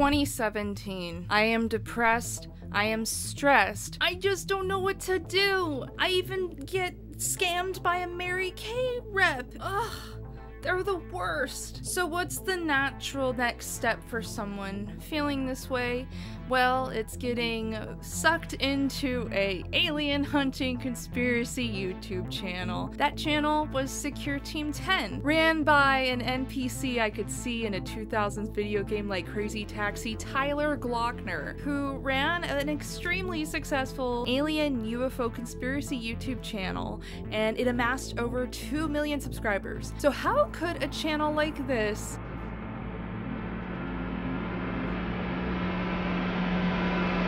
2017. I am depressed. I am stressed. I just don't know what to do. I even get scammed by a Mary Kay rep. Ugh. They're the worst. So what's the natural next step for someone feeling this way? Well, it's getting sucked into a alien hunting conspiracy YouTube channel. That channel was Secure Team 10, ran by an NPC I could see in a 2000s video game like Crazy Taxi, Tyler Glockner, who ran an extremely successful alien UFO conspiracy YouTube channel, and it amassed over 2 million subscribers. So how could a channel like this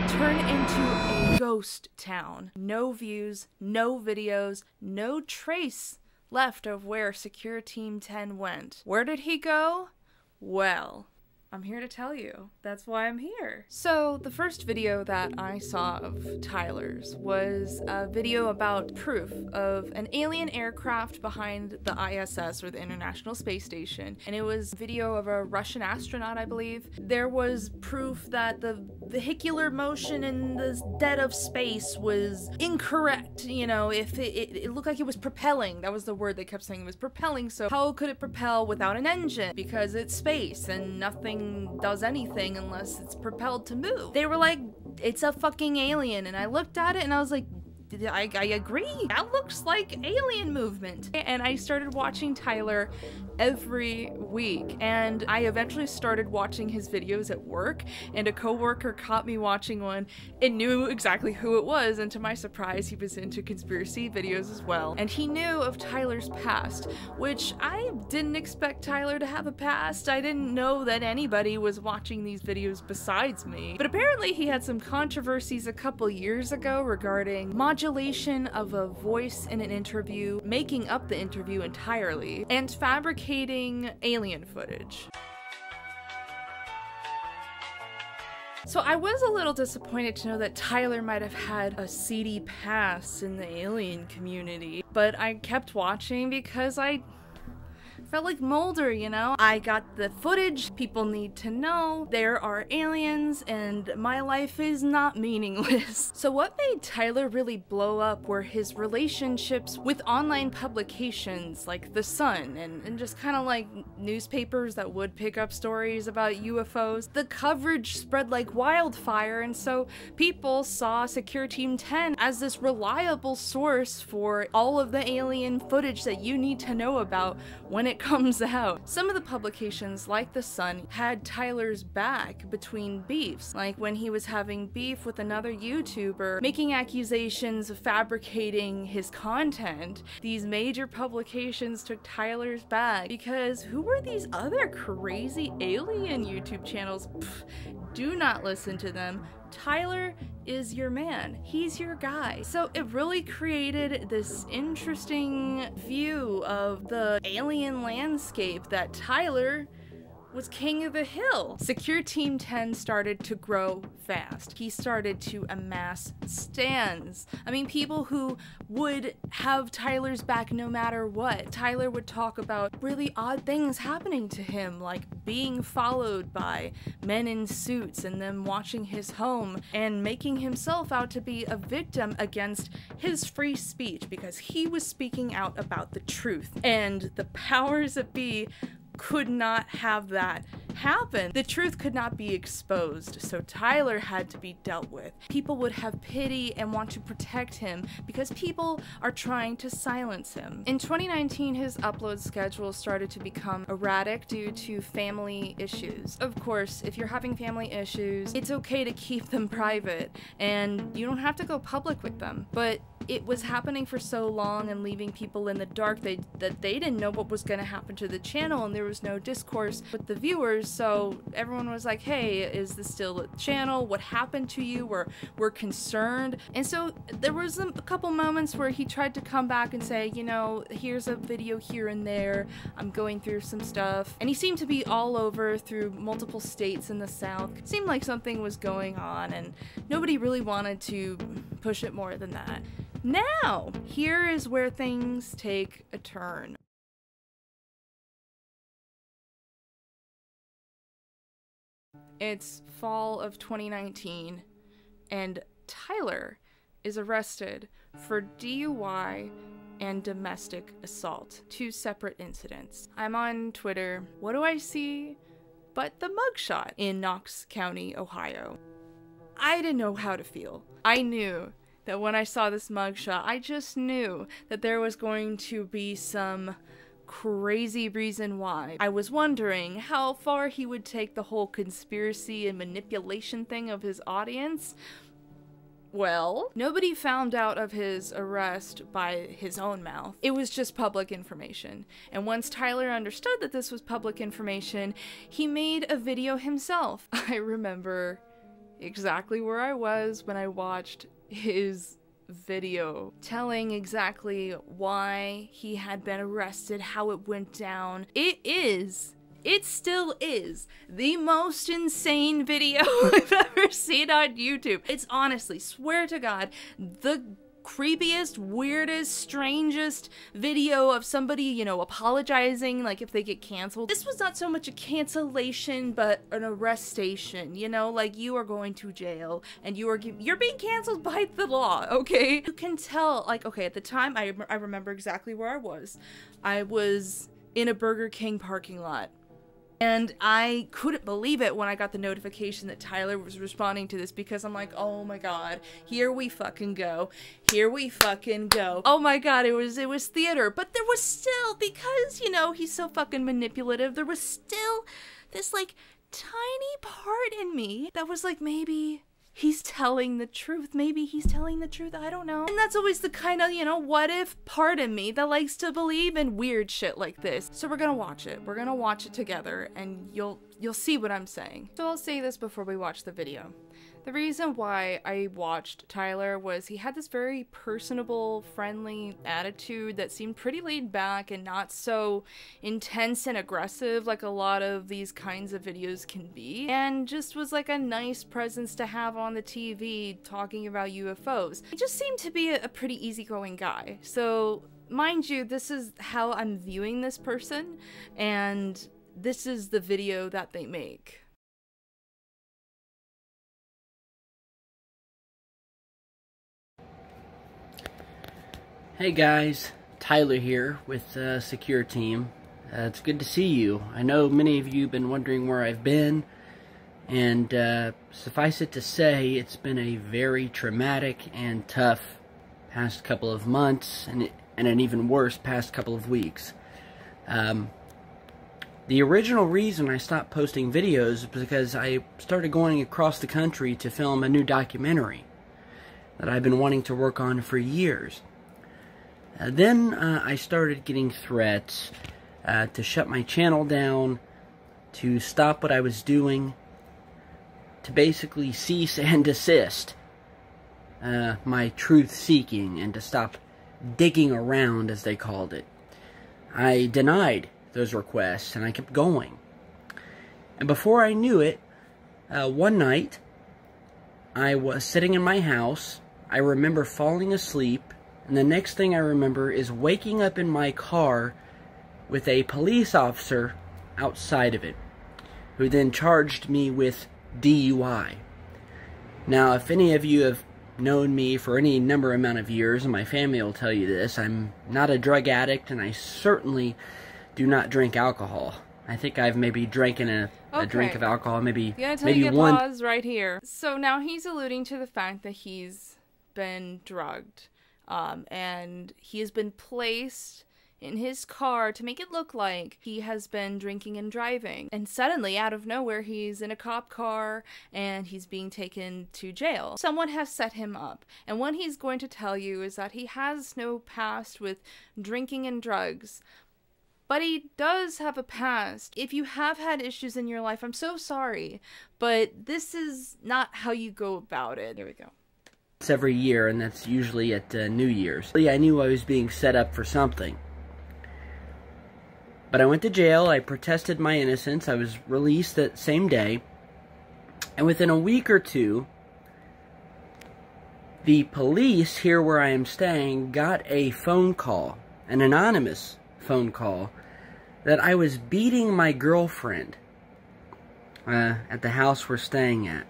turn into a ghost town? No views, no videos, no trace left of where Secure Team 10 went. Where did he go? Well, I'm here to tell you. That's why I'm here. So the first video that I saw of Tyler's was a video about proof of an alien aircraft behind the ISS, or the International Space Station, and it was a video of a Russian astronaut, I believe. There was proof that the vehicular motion in the dead of space was incorrect. You know, if it looked like it was propelling. That was the word they kept saying, it was propelling. So how could it propel without an engine? Because it's space and nothing does anything unless it's propelled to move. They were like, it's a fucking alien. And I looked at it and I was like, I agree. That looks like alien movement. And I started watching Tyler every week, and I eventually started watching his videos at work, and a coworker caught me watching one and knew exactly who it was, and to my surprise he was into conspiracy videos as well. And he knew of Tyler's past, which I didn't expect Tyler to have a past. I didn't know that anybody was watching these videos besides me. But apparently he had some controversies a couple years ago regarding modulation of a voice in an interview, making up the interview entirely, and fabricating alien footage. So I was a little disappointed to know that Tyler might have had a seedy past in the alien community, but I kept watching because I felt like Mulder, you know? I got the footage. People need to know there are aliens and my life is not meaningless. So what made Tyler really blow up were his relationships with online publications like The Sun and just kind of like newspapers that would pick up stories about UFOs. The coverage spread like wildfire, and so people saw Secure Team 10 as this reliable source for all of the alien footage that you need to know about when it comes out. Some of the publications, like The Sun, had Tyler's back between beefs, like when he was having beef with another YouTuber, making accusations of fabricating his content. These major publications took Tyler's back because who were these other crazy alien YouTube channels? Pfft, do not listen to them. Tyler is your man. He's your guy. So it really created this interesting view of the alien landscape that Tyler was king of the hill. Secure Team 10 started to grow fast. He started to amass stans. I mean, people who would have Tyler's back no matter what. Tyler would talk about really odd things happening to him, like being followed by men in suits and them watching his home, and making himself out to be a victim against his free speech because he was speaking out about the truth. And the powers that be could not have that happen. The truth could not be exposed, so Tyler had to be dealt with. People would have pity and want to protect him because people are trying to silence him. In 2019, his upload schedule started to become erratic due to family issues. Of course, if you're having family issues, it's okay to keep them private, and you don't have to go public with them. But it was happening for so long and leaving people in the dark that they didn't know what was going to happen to the channel, and there was no discourse with the viewers, so everyone was like, hey, is this still a channel? What happened to you? We're concerned. And so there was a couple moments where he tried to come back and say, you know, here's a video here and there, I'm going through some stuff. And he seemed to be all over through multiple states in the South. It seemed like something was going on and nobody really wanted to push it more than that. Now, here is where things take a turn. It's fall of 2019, and Tyler is arrested for DUI and domestic assault. 2 separate incidents. I'm on Twitter. What do I see but the mugshot in Knox County, Ohio? I didn't know how to feel. I knew that when I saw this mugshot, I just knew that there was going to be some crazy reason why. I was wondering how far he would take the whole conspiracy and manipulation thing of his audience. Well, nobody found out of his arrest by his own mouth. It was just public information. And once Tyler understood that this was public information, he made a video himself. I remember exactly where I was when I watched his video, telling exactly why he had been arrested, how it went down. It still is the most insane video I've ever seen on YouTube. It's honestly, swear to God, the creepiest, weirdest, strangest video of somebody, you know, apologizing, like if they get canceled. This was not so much a cancellation, but an arrestation, you know, like you are going to jail and you're being canceled by the law, okay? You can tell, like, okay, at the time, I remember exactly where I was. I was in a Burger King parking lot. And I couldn't believe it when I got the notification that Tyler was responding to this, because I'm like, oh my god, here we fucking go. Here we fucking go. Oh my god, it was theater. But there was still, because, you know, he's so fucking manipulative, there was still this, like, tiny part in me that was like, maybe he's telling the truth. Maybe he's telling the truth. I don't know. And that's always the kind of, you know, what if part of me that likes to believe in weird shit like this. So we're gonna watch it. We're gonna watch it together and you'll see what I'm saying. So I'll say this before we watch the video. The reason why I watched Tyler was he had this very personable, friendly attitude that seemed pretty laid back and not so intense and aggressive like a lot of these kinds of videos can be, and just was like a nice presence to have on the TV talking about UFOs. He just seemed to be a pretty easygoing guy. So mind you, this is how I'm viewing this person, and this is the video that they make. Hey guys, Tyler here with Secure Team. It's good to see you. I know many of you have been wondering where I've been, and suffice it to say, it's been a very traumatic and tough past couple of months, and an even worse past couple of weeks. The original reason I stopped posting videos is because I started going across the country to film a new documentary that I've been wanting to work on for years. Then I started getting threats to shut my channel down, to stop what I was doing, to basically cease and desist my truth-seeking, and to stop digging around, as they called it. I denied those requests, and I kept going. And before I knew it, one night, I was sitting in my house. I remember falling asleep. And the next thing I remember is waking up in my car with a police officer outside of it, who then charged me with DUI. Now, if any of you have known me for any number amount of years, and my family will tell you this, I'm not a drug addict, and I certainly do not drink alcohol. I think I've maybe drank a drink of alcohol, maybe one. Pause right here. So now he's alluding to the fact that he's been drugged. And he has been placed in his car to make it look like he has been drinking and driving. And suddenly, out of nowhere, he's in a cop car and he's being taken to jail. Someone has set him up. And what he's going to tell you is that he has no past with drinking and drugs. But he does have a past. If you have had issues in your life, I'm so sorry. But this is not how you go about it. Here we go. Every year, and that's usually at New Year's. I knew I was being set up for something. But I went to jail, I protested my innocence, I was released that same day, and within a week or two, the police here where I am staying got a phone call, an anonymous phone call, that I was beating my girlfriend. at the house we're staying at.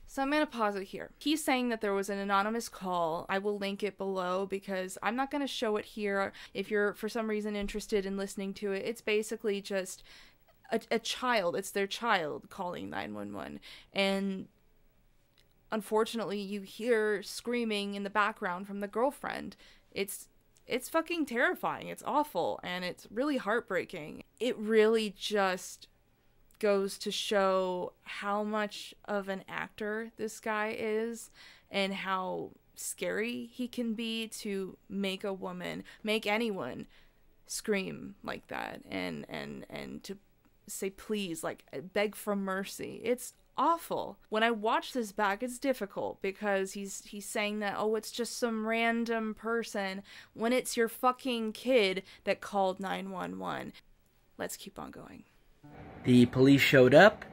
So I'm going to pause it here. He's saying that there was an anonymous call. I will link it below because I'm not going to show it here. If you're for some reason interested in listening to it, it's basically just a child. It's their child calling 911. And unfortunately, you hear screaming in the background from the girlfriend. It's fucking terrifying. It's awful. And it's really heartbreaking. It really just goes to show how much of an actor this guy is and how scary he can be to make a woman, make anyone scream like that and to say please, like beg for mercy. It's awful. When I watch this back, it's difficult because he's saying that, oh, it's just some random person when it's your fucking kid that called 911. Let's keep on going. The police showed up,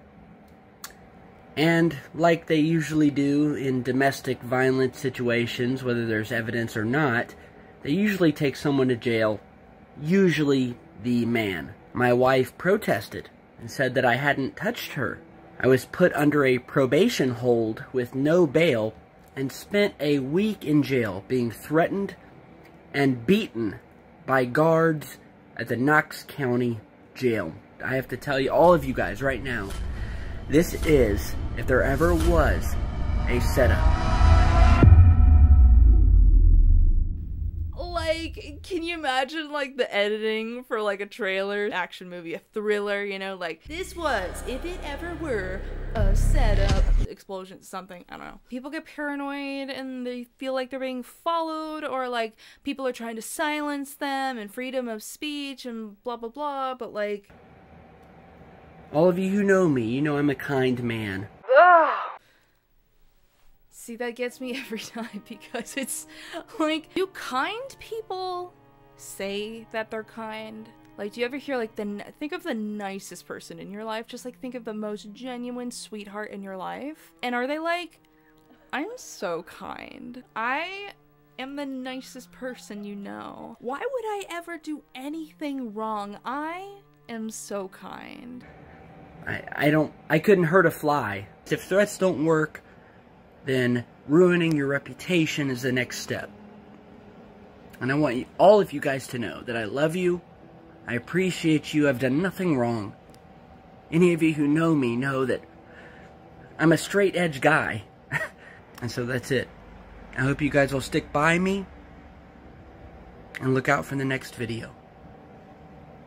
and like they usually do in domestic violence situations, whether there's evidence or not, they usually take someone to jail, usually the man. My wife protested and said that I hadn't touched her. I was put under a probation hold with no bail and spent a week in jail being threatened and beaten by guards at the Knox County Jail. I have to tell you, all of you guys right now, this is, if there ever was, a setup. Like, can you imagine, like, the editing for, like, a trailer, action movie, a thriller, you know, like, this was, if it ever were, a setup, explosion, something, I don't know. People get paranoid and they feel like they're being followed, or, like, people are trying to silence them and freedom of speech and blah, blah, blah, but, like... All of you who know me, you know I'm a kind man. Ugh. See, that gets me every time because it's like, do kind people say that they're kind? Like, do you ever hear, like, think of the nicest person in your life? Just, like, think of the most genuine sweetheart in your life. And are they like, I'm so kind. I am the nicest person you know. Why would I ever do anything wrong? I am so kind. I couldn't hurt a fly. If threats don't work, then ruining your reputation is the next step. And I want all of you guys to know that I love you, I appreciate you, I've done nothing wrong. Any of you who know me know that I'm a straight edge guy. And so that's it. I hope you guys will stick by me and look out for the next video.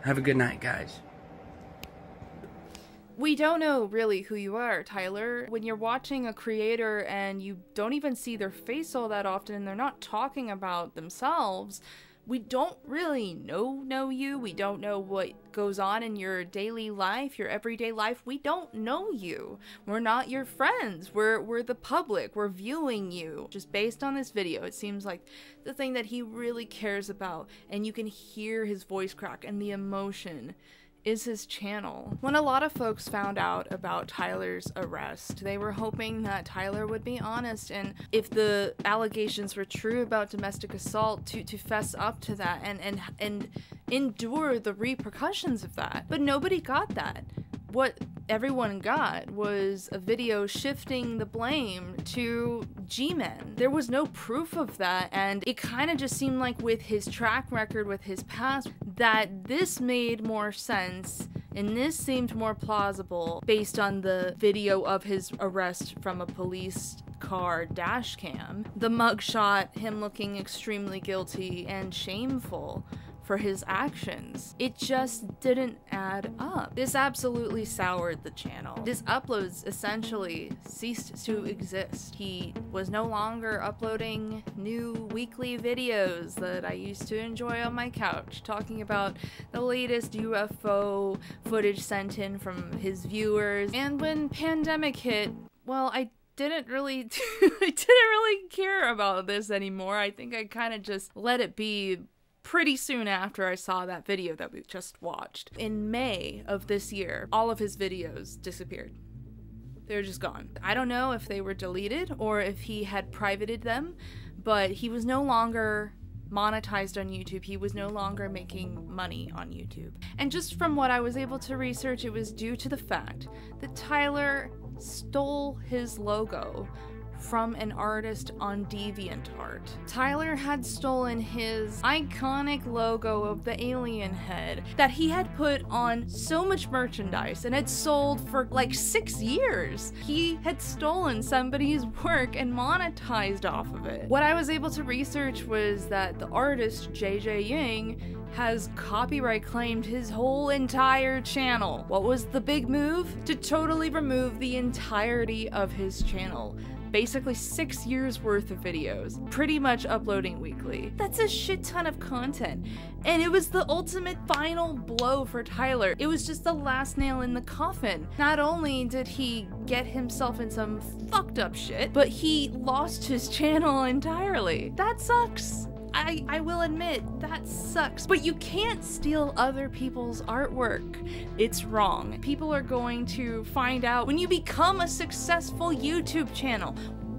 Have a good night, guys. We don't know really who you are, Tyler. When you're watching a creator and you don't even see their face all that often and they're not talking about themselves, we don't really know you. We don't know what goes on in your daily life, your everyday life. We don't know you. We're not your friends. We're the public. We're viewing you. Just based on this video, it seems like the thing that he really cares about, and you can hear his voice crack and the emotion, is his channel. When a lot of folks found out about Tyler's arrest, they were hoping that Tyler would be honest, and if the allegations were true about domestic assault, to fess up to that and endure the repercussions of that. But nobody got that. What everyone got was a video shifting the blame to G-Men. There was no proof of that, and it kind of just seemed like with his track record, with his past, that this made more sense and this seemed more plausible based on the video of his arrest from a police car dash cam. The mugshot, him looking extremely guilty and shameful for his actions. It just didn't add up. This absolutely soured the channel. His uploads essentially ceased to exist. He was no longer uploading new weekly videos that I used to enjoy on my couch, talking about the latest UFO footage sent in from his viewers. And when pandemic hit, well, I didn't really care about this anymore. I think I kind of just let it be pretty soon after I saw that video that we just watched. In May of this year, all of his videos disappeared. They're just gone. I don't know if they were deleted or if he had privated them, but he was no longer monetized on YouTube. He was no longer making money on YouTube. And just from what I was able to research, it was due to the fact that Tyler stole his logo from an artist on DeviantArt. Tyler had stolen his iconic logo of the alien head that he had put on so much merchandise and had sold for like 6 years. He had stolen somebody's work and monetized off of it. What I was able to research was that the artist JJ Ying has copyright claimed his whole entire channel. What was the big move? To totally remove the entirety of his channel. Basically 6 years worth of videos, pretty much uploading weekly. That's a shit ton of content. And it was the ultimate final blow for Tyler. It was just the last nail in the coffin. Not only did he get himself in some fucked up shit, but he lost his channel entirely. That sucks. I will admit, that sucks. But you can't steal other people's artwork. It's wrong. People are going to find out when you become a successful YouTube channel.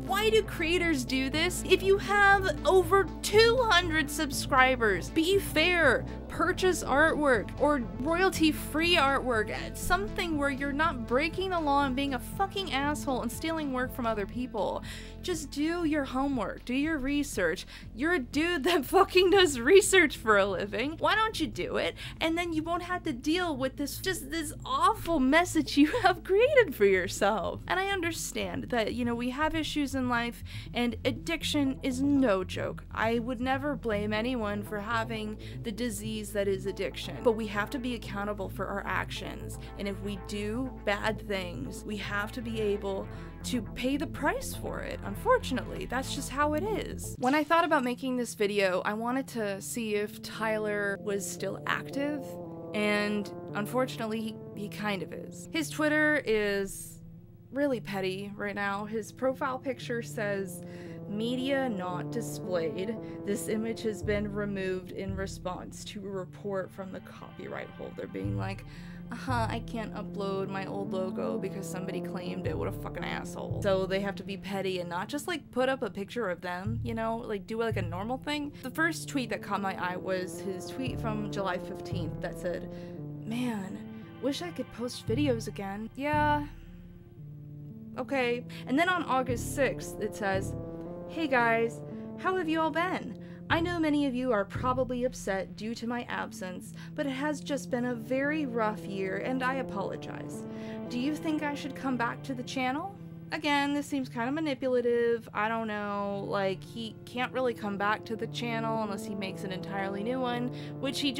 Why do creators do this? If you have over 200 subscribers, be fair. Purchase artwork or royalty-free artwork. Something where you're not breaking the law and being a fucking asshole and stealing work from other people. Just do your homework. Do your research. You're a dude that fucking does research for a living. Why don't you do it? And then you won't have to deal with this awful mess that you have created for yourself. And I understand that, you know, we have issues in life and addiction is no joke. I would never blame anyone for having the disease that is addiction, but we have to be accountable for our actions. And if we do bad things, we have to be able to pay the price for it. Unfortunately, that's just how it is. When I thought about making this video, I wanted to see if Tyler was still active, and unfortunately, he kind of is. His Twitter is really petty right now. His profile picture says, "Media not displayed. This image has been removed in response to a report from the copyright holder," being like, I can't upload my old logo because somebody claimed it. What a fucking asshole. So they have to be petty and not just like put up a picture of them, you know, like do like a normal thing. The first tweet that caught my eye was his tweet from July 15th that said, "Man, wish I could post videos again." Yeah. Okay. And then on August 6th, it says, "Hey guys, how have you all been? I know many of you are probably upset due to my absence, but it has just been a very rough year and I apologize. Do you think I should come back to the channel?" Again, this seems kind of manipulative. I don't know, like, he can't really come back to the channel unless he makes an entirely new one, which he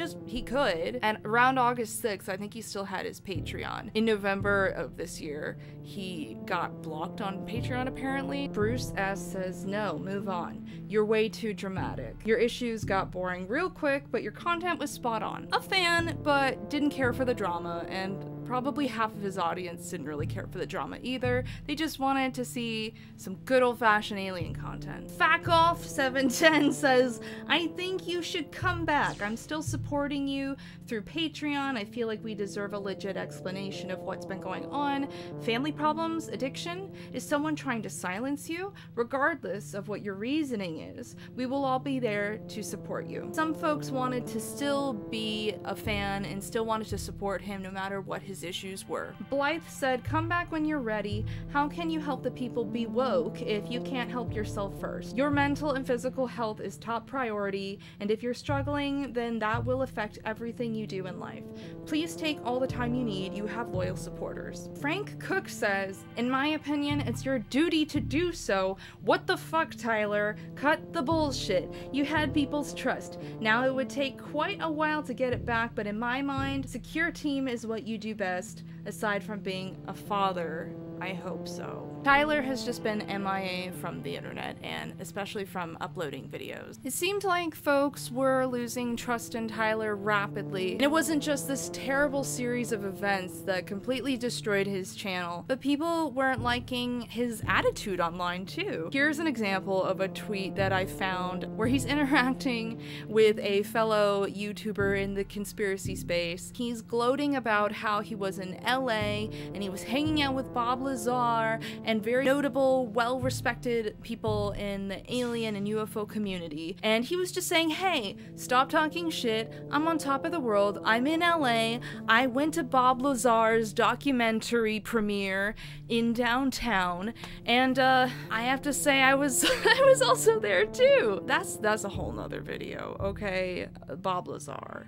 could. And around August 6th, I think he still had his Patreon. In November of this year, he got blocked on Patreon apparently. Bruce S says, "No, move on. You're way too dramatic. Your issues got boring real quick, but your content was spot on. A fan, but didn't care for the drama, and probably half of his audience didn't really care for the drama either. They just wanted to see some good old-fashioned alien content." Fackoff710 says, "I think you should come back. I'm still supporting you through Patreon. I feel like we deserve a legit explanation of what's been going on. Family problems, addiction? Is someone trying to silence you? Regardless of what your reasoning is, we will all be there to support you." Some folks wanted to still be a fan and still wanted to support him no matter what his issues were. Blythe said, "Come back when you're ready. How can you help the people be woke if you can't help yourself first? Your mental and physical health is top priority, and if you're struggling, then that will affect everything you do in life. Please take all the time you need. You have loyal supporters." Frank Cook says, "In my opinion, it's your duty to do so. What the fuck, Tyler? Cut the bullshit. You had people's trust. Now it would take quite a while to get it back, but in my mind, secure team is what you do best. Aside from being a father, I hope so." Tyler has just been MIA from the internet, and especially from uploading videos. It seemed like folks were losing trust in Tyler rapidly, and it wasn't just this terrible series of events that completely destroyed his channel, but people weren't liking his attitude online too. Here's an example of a tweet that I found where he's interacting with a fellow YouTuber in the conspiracy space. He's gloating about how he was in LA and he was hanging out with Bob Lazar, and very notable, well-respected people in the alien and UFO community. And he was just saying, hey, stop talking shit. I'm on top of the world. I'm in LA. I went to Bob Lazar's documentary premiere in downtown, and I have to say I was I was also there too. That's a whole nother video, okay? Bob Lazar.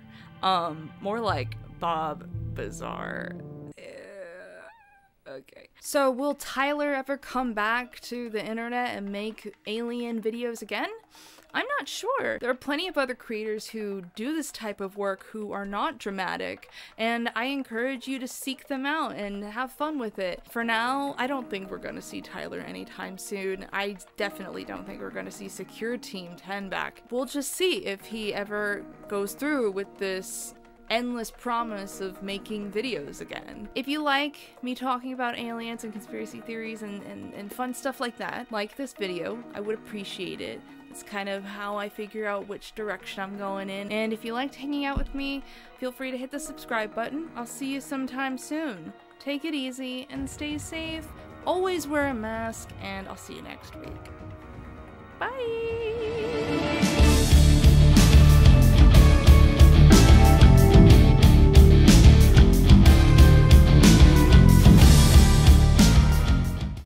More like Bob Bizarre. Okay. So will Tyler ever come back to the internet and make alien videos again? I'm not sure. There are plenty of other creators who do this type of work who are not dramatic, and I encourage you to seek them out and have fun with it. For now, I don't think we're gonna see Tyler anytime soon. I definitely don't think we're gonna see Secure Team 10 back. We'll just see if he ever goes through with this endless promise of making videos again. If you like me talking about aliens and conspiracy theories and fun stuff like that, like this video, I would appreciate it. It's kind of how I figure out which direction I'm going in. And if you liked hanging out with me, feel free to hit the subscribe button. I'll see you sometime soon. Take it easy and stay safe. Always wear a mask, and I'll see you next week. Bye!